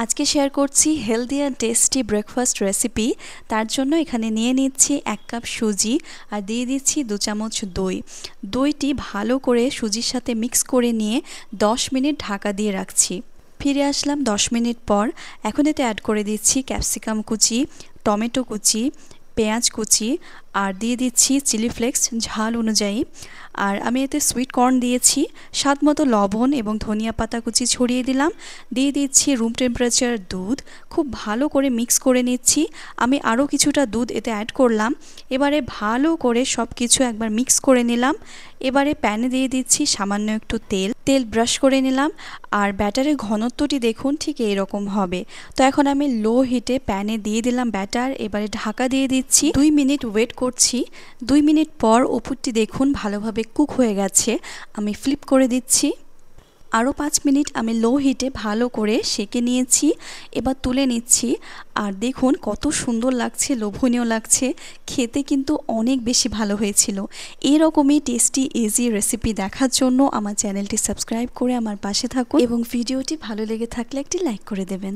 আজকে শেয়ার করছি healthy and tasty breakfast recipe. তার জন্য এখানে নিয়ে নিচ্ছি 1 কাপ সুজি আর দিয়ে দিচ্ছি 2 চামচ দই। দইটি ভালো করে সুজির সাথে মিক্স করে নিয়ে 10 মিনিট ঢাকা দিয়ে রাখছি। ফিরে আসলাম 10 মিনিট পর। এখন এতে অ্যাড করে দিচ্ছি ক্যাপসিকাম কুচি, টমেটো কুচি, পেঁয়াজ কুচি আর দিয়ে দিচ্ছি চিলি ফ্লেক্স ঝাল অনুযায়ী। আর আমি এতে সুইট কর্ন দিয়েছি, স্বাদ মতো লবণ এবং ধনিয়া পাতা কুচি ছড়িয়ে দিলাম। দিয়ে দিচ্ছি রুম টেম্পারেচার দুধ, খুব ভালো করে মিক্স করে নিচ্ছি। আমি আরও কিছুটা দুধ এতে অ্যাড করলাম। এবারে ভালো করে সব কিছু একবার মিক্স করে নিলাম। এবারে প্যানে দিয়ে দিচ্ছি সামান্য একটু তেল ব্রাশ করে নিলাম। আর ব্যাটারের ঘনত্বটি দেখুন ঠিক এইরকম হবে। তো এখন আমি লো হিটে প্যানে দিয়ে দিলাম ব্যাটার। এবারে ঢাকা দিয়ে দিচ্ছি, 2 মিনিট ওয়েট করছি। 2 মিনিট পর উপরটি দেখুন ভালোভাবে কুক হয়ে গেছে। আমি ফ্লিপ করে দিচ্ছি। আরও 5 মিনিট আমি লো হিটে ভালো করে সেঁকে নিয়েছি। এবার তুলে নিচ্ছি। আর দেখুন কত সুন্দর লাগছে, লোভনীয় লাগছে, খেতে কিন্তু অনেক বেশি ভালো হয়েছিল। এরকমই টেস্টি ইজি রেসিপি দেখার জন্য আমার চ্যানেলটি সাবস্ক্রাইব করে আমার পাশে থাকুন এবং ভিডিওটি ভালো লেগে থাকলে একটি লাইক করে দেবেন।